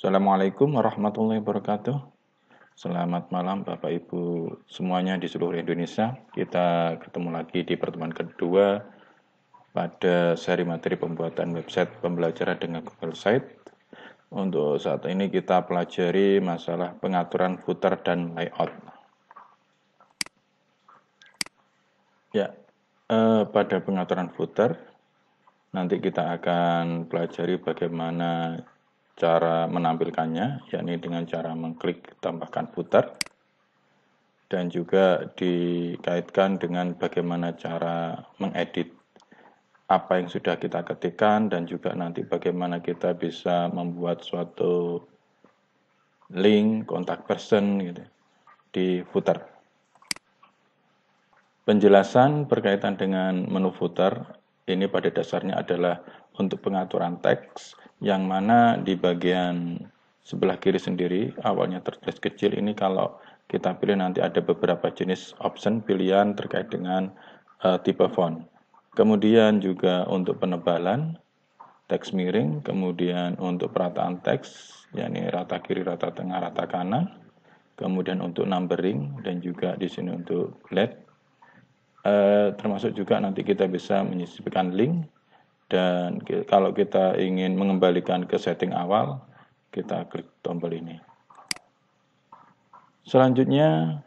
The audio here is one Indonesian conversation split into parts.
Assalamualaikum warahmatullahi wabarakatuh. Selamat malam Bapak Ibu semuanya di seluruh Indonesia. Kita ketemu lagi di pertemuan kedua pada seri materi pembuatan website pembelajaran dengan Google Site. Untuk saat ini kita pelajari masalah pengaturan footer dan layout. Ya, pada pengaturan footer nanti kita akan pelajari bagaimana cara menampilkannya, yakni dengan cara mengklik tambahkan footer, dan juga dikaitkan dengan bagaimana cara mengedit apa yang sudah kita ketikkan, dan juga nanti bagaimana kita bisa membuat suatu link, kontak person gitu, di footer. Penjelasan berkaitan dengan menu footer ini pada dasarnya adalah untuk pengaturan teks, yang mana di bagian sebelah kiri sendiri awalnya tertulis kecil. Ini kalau kita pilih nanti ada beberapa jenis option pilihan terkait dengan tipe font. Kemudian juga untuk penebalan teks miring, kemudian untuk perataan teks, yakni rata kiri, rata tengah, rata kanan, kemudian untuk numbering, dan juga di sini untuk LED. Termasuk juga nanti kita bisa menyisipkan link, dan kalau kita ingin mengembalikan ke setting awal, kita klik tombol ini. Selanjutnya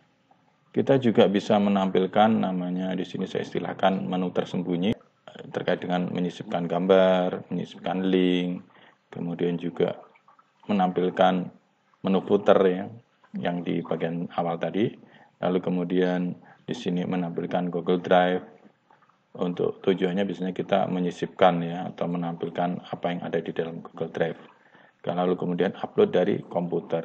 kita juga bisa menampilkan, namanya di sini saya istilahkan menu tersembunyi, terkait dengan menyisipkan gambar, menyisipkan link, kemudian juga menampilkan menu footer ya, yang di bagian awal tadi. Lalu kemudian di sini menampilkan Google Drive. Untuk tujuannya biasanya kita menyisipkan ya, atau menampilkan apa yang ada di dalam Google Drive. Lalu kemudian upload dari komputer.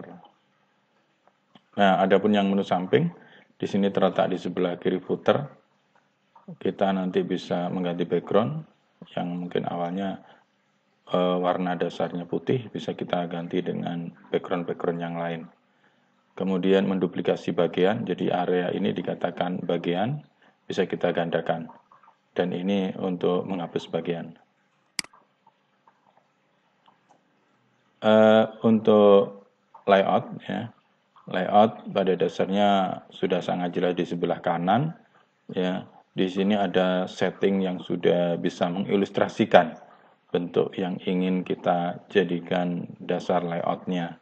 Nah, adapun yang menu samping di sini terletak di sebelah kiri footer. Kita nanti bisa mengganti background yang mungkin awalnya warna dasarnya putih, bisa kita ganti dengan background yang lain. Kemudian menduplikasi bagian, jadi area ini dikatakan bagian, bisa kita gandakan. Dan ini untuk menghapus bagian. Untuk layout ya, layout pada dasarnya sudah sangat jelas di sebelah kanan ya. Di sini ada setting yang sudah bisa mengilustrasikan bentuk yang ingin kita jadikan dasar layoutnya.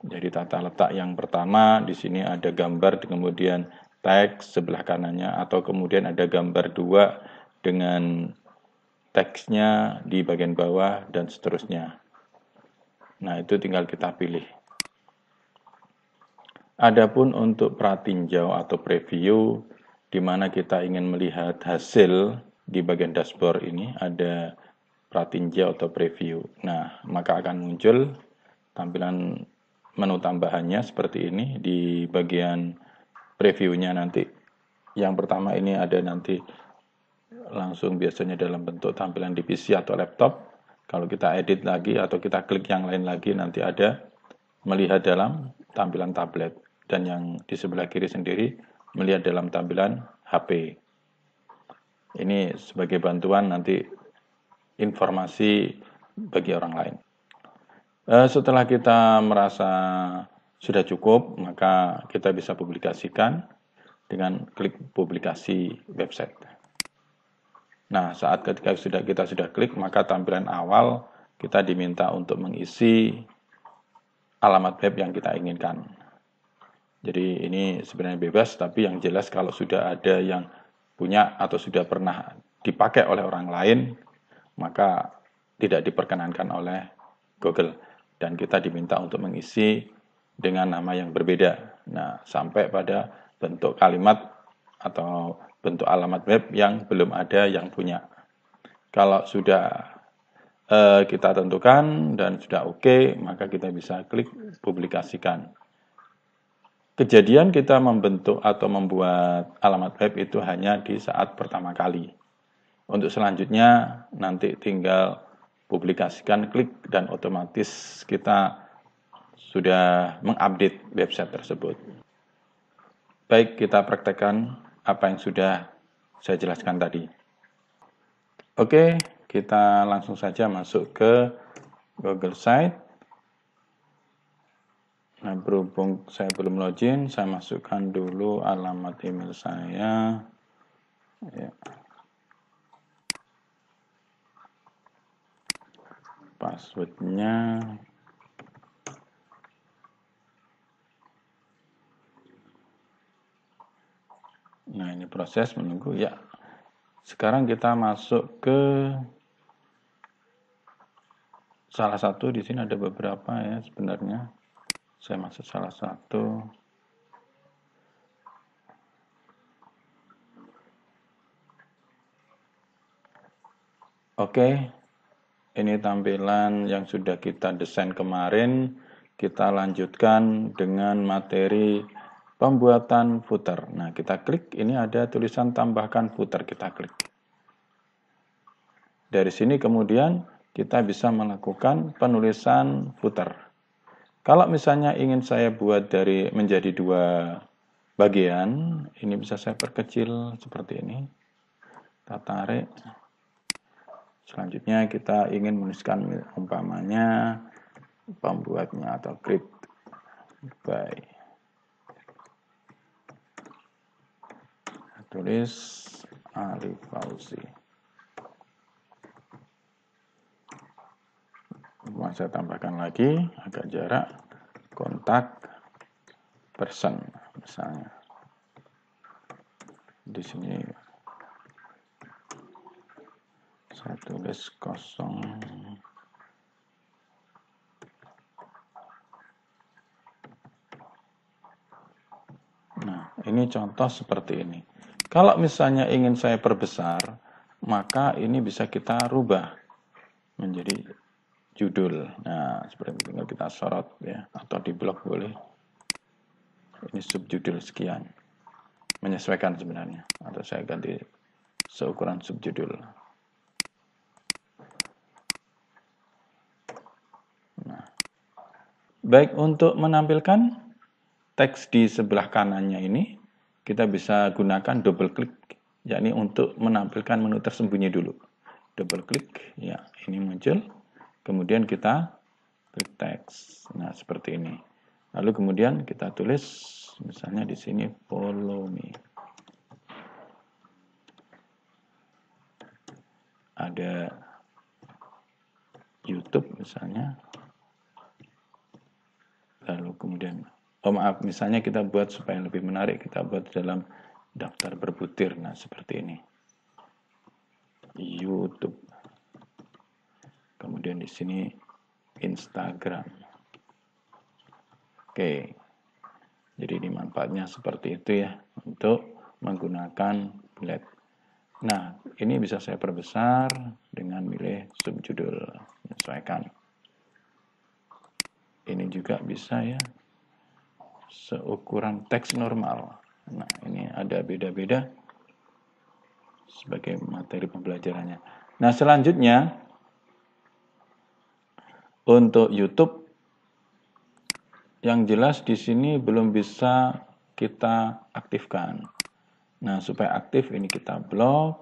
Jadi tata letak yang pertama di sini ada gambar, kemudian teks sebelah kanannya, atau kemudian ada gambar dua dengan teksnya di bagian bawah dan seterusnya. Nah, itu tinggal kita pilih. Adapun untuk pratinjau atau preview, di mana kita ingin melihat hasil di bagian dashboard ini, ada pratinjau atau preview. Nah, maka akan muncul tampilan menu tambahannya seperti ini di bagian previewnya nanti. Yang pertama ini ada nanti langsung biasanya dalam bentuk tampilan di PC atau laptop. Kalau kita edit lagi atau kita klik yang lain lagi, nanti ada melihat dalam tampilan tablet. Dan yang di sebelah kiri sendiri melihat dalam tampilan HP. Ini sebagai bantuan nanti informasi bagi orang lain. Setelah kita merasa sudah cukup, maka kita bisa publikasikan dengan klik publikasi website. Nah, saat ketika kita sudah klik, maka tampilan awal kita diminta untuk mengisi alamat web yang kita inginkan. Jadi ini sebenarnya bebas, tapi yang jelas kalau sudah ada yang punya atau sudah pernah dipakai oleh orang lain, maka tidak diperkenankan oleh Google. Dan kita diminta untuk mengisi dengan nama yang berbeda. Nah, sampai pada bentuk kalimat atau bentuk alamat web yang belum ada yang punya. Kalau sudah kita tentukan dan sudah oke, maka kita bisa klik publikasikan. Kejadian kita membentuk atau membuat alamat web itu hanya di saat pertama kali. Untuk selanjutnya nanti tinggal publikasikan, klik, dan otomatis kita sudah mengupdate website tersebut. Baik, kita praktekkan apa yang sudah saya jelaskan tadi. Oke, kita langsung saja masuk ke Google Site. Nah, berhubung saya belum login, saya masukkan dulu alamat email saya. Ya. Passwordnya. Nah, ini proses menunggu ya. Sekarang kita masuk ke salah satu. Di sini ada beberapa ya sebenarnya. Saya masuk salah satu. Oke, ini tampilan yang sudah kita desain kemarin. Kita lanjutkan dengan materi pembuatan footer. Nah, kita klik, ini ada tulisan tambahkan footer, kita klik. Dari sini kemudian kita bisa melakukan penulisan footer. Kalau misalnya ingin saya buat menjadi dua bagian, ini bisa saya perkecil seperti ini. Kita tarik. Selanjutnya kita ingin menuliskan umpamanya pembuatnya atau create by. Tulis Arif Fauzi. Saya tambahkan lagi agak jarak, kontak person misalnya. Di sini saya tulis 0. Nah, ini contoh seperti ini. Kalau misalnya ingin saya perbesar, maka ini bisa kita rubah menjadi judul. Nah, seperti itu tinggal kita sorot ya, atau di blok boleh. Ini subjudul sekian. Menyesuaikan sebenarnya, atau saya ganti seukuran subjudul. Nah, baik, untuk menampilkan teks di sebelah kanannya ini, kita bisa gunakan double klik, yakni untuk menampilkan menu tersembunyi dulu. Double klik, ya, ini muncul. Kemudian kita klik teks. Nah, seperti ini. Lalu kemudian kita tulis, misalnya di sini follow me. Ada YouTube misalnya. Lalu kemudian, maaf, misalnya kita buat supaya lebih menarik, kita buat dalam daftar berbutir. Nah, seperti ini. YouTube. Kemudian di sini Instagram. Oke. Jadi ini manfaatnya seperti itu ya, untuk menggunakan bullet. Nah, ini bisa saya perbesar dengan milih subjudul, menyesuaikan. Ini juga bisa ya, seukuran teks normal. Nah, ini ada beda-beda sebagai materi pembelajarannya. Nah, selanjutnya untuk YouTube, yang jelas di sini belum bisa kita aktifkan. Nah, supaya aktif ini kita blok,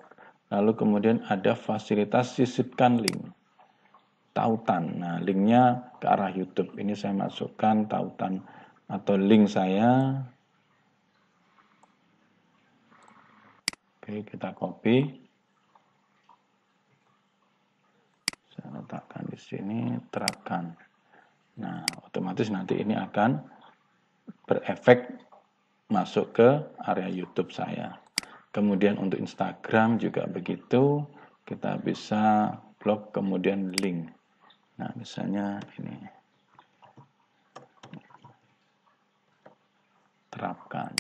lalu kemudian ada fasilitas sisipkan link. Tautan. Nah, linknya ke arah YouTube. Ini saya masukkan tautan atau link saya. Oke, kita copy. Saya letakkan di sini, terapkan. Nah, otomatis nanti ini akan berefek masuk ke area YouTube saya. Kemudian untuk Instagram juga begitu. Kita bisa blok kemudian link. Nah, misalnya ini. Terapkan.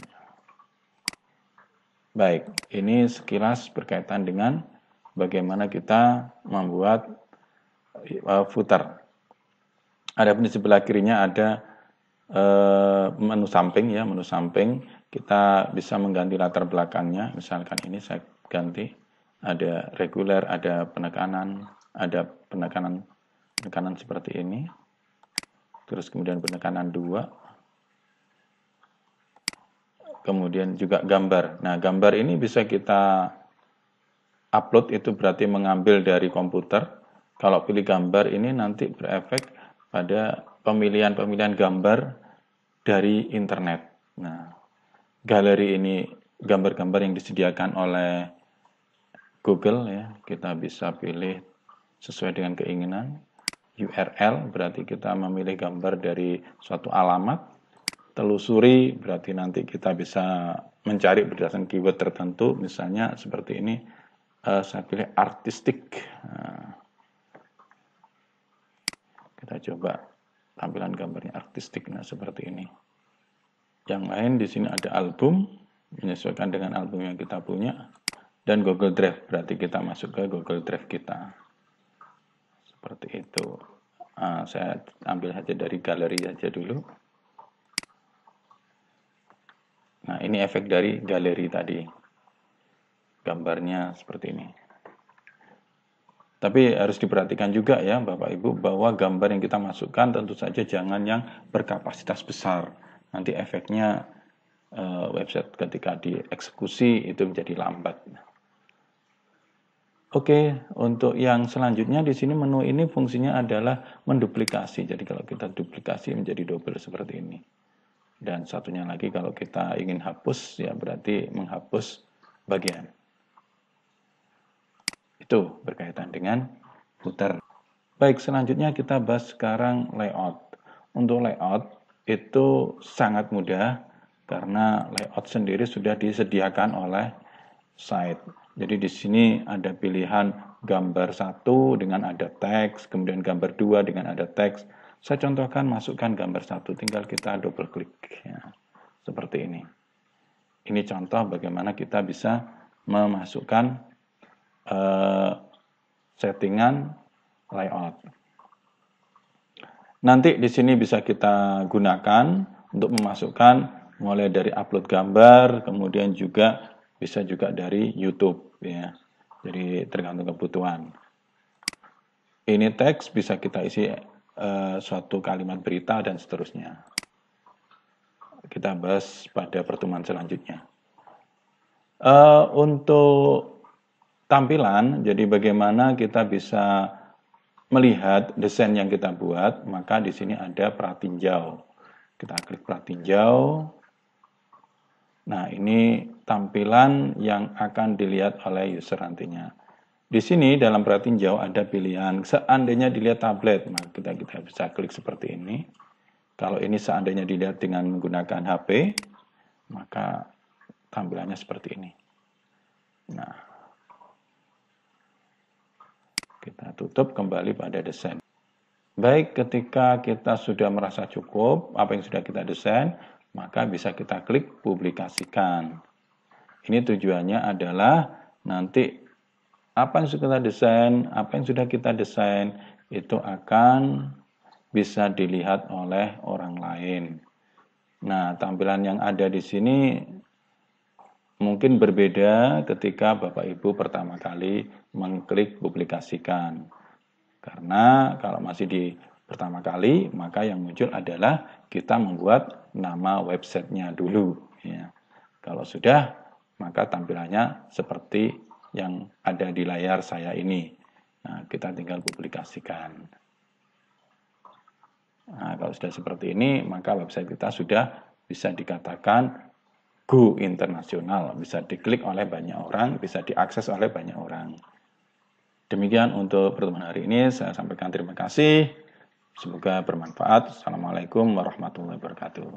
Baik, ini sekilas berkaitan dengan bagaimana kita membuat footer. Adapun di sebelah kirinya ada menu samping ya, menu samping. Kita bisa mengganti latar belakangnya. Misalkan ini saya ganti, ada reguler, ada penekanan seperti ini. Terus kemudian penekanan 2. Kemudian juga gambar. Nah, gambar ini bisa kita upload, itu berarti mengambil dari komputer. Kalau pilih gambar ini nanti berefek pada pemilihan gambar dari internet. Nah, galeri ini gambar-gambar yang disediakan oleh Google ya. Kita bisa pilih sesuai dengan keinginan. URL berarti kita memilih gambar dari suatu alamat. Telusuri berarti nanti kita bisa mencari berdasarkan keyword tertentu. Misalnya seperti ini, saya pilih artistik. Kita coba tampilan gambarnya artistik. Nah, seperti ini. Yang lain di sini ada album, menyesuaikan dengan album yang kita punya. Dan Google Drive, berarti kita masuk ke Google Drive kita. Seperti itu. Saya ambil saja dari galeri saja dulu. Nah, ini efek dari galeri tadi. Gambarnya seperti ini. Tapi harus diperhatikan juga ya Bapak Ibu, bahwa gambar yang kita masukkan tentu saja jangan yang berkapasitas besar. Nanti efeknya website ketika dieksekusi itu menjadi lambat. Oke, untuk yang selanjutnya di sini menu ini fungsinya adalah menduplikasi. Jadi kalau kita duplikasi menjadi double seperti ini. Dan satunya lagi kalau kita ingin hapus ya berarti menghapus bagian. Itu berkaitan dengan footer. Baik, selanjutnya kita bahas sekarang layout. Untuk layout itu sangat mudah karena layout sendiri sudah disediakan oleh site. Jadi di sini ada pilihan gambar 1 dengan ada teks, kemudian gambar 2 dengan ada teks. Saya contohkan masukkan gambar 1, tinggal kita double klik ya. Seperti ini. Ini contoh bagaimana kita bisa memasukkan settingan layout. Nanti di sini bisa kita gunakan untuk memasukkan mulai dari upload gambar, kemudian juga bisa juga dari YouTube ya. Jadi tergantung kebutuhan. Ini teks bisa kita isi suatu kalimat berita dan seterusnya. Kita bahas pada pertemuan selanjutnya. Untuk tampilan, jadi bagaimana kita bisa melihat desain yang kita buat, maka di sini ada pratinjau. Kita klik pratinjau. Nah, ini tampilan yang akan dilihat oleh user nantinya. Di sini dalam pratinjau ada pilihan seandainya dilihat tablet, maka kita bisa klik seperti ini. Kalau ini seandainya dilihat dengan menggunakan HP, maka tampilannya seperti ini. Nah, kita tutup kembali pada desain. Baik, ketika kita sudah merasa cukup apa yang sudah kita desain, maka bisa kita klik publikasikan. Ini tujuannya adalah nanti apa yang sudah kita desain itu akan bisa dilihat oleh orang lain. Nah, tampilan yang ada di sini mungkin berbeda ketika Bapak Ibu pertama kali mengklik publikasikan. Karena kalau masih di pertama kali, maka yang muncul adalah kita membuat nama websitenya dulu. Ya. Kalau sudah, maka tampilannya seperti yang ada di layar saya ini. Nah, kita tinggal publikasikan. Nah, kalau sudah seperti ini, maka website kita sudah bisa dikatakan go internasional, bisa diklik oleh banyak orang, bisa diakses oleh banyak orang. Demikian untuk pertemuan hari ini, saya sampaikan terima kasih. Semoga bermanfaat. Assalamualaikum warahmatullahi wabarakatuh.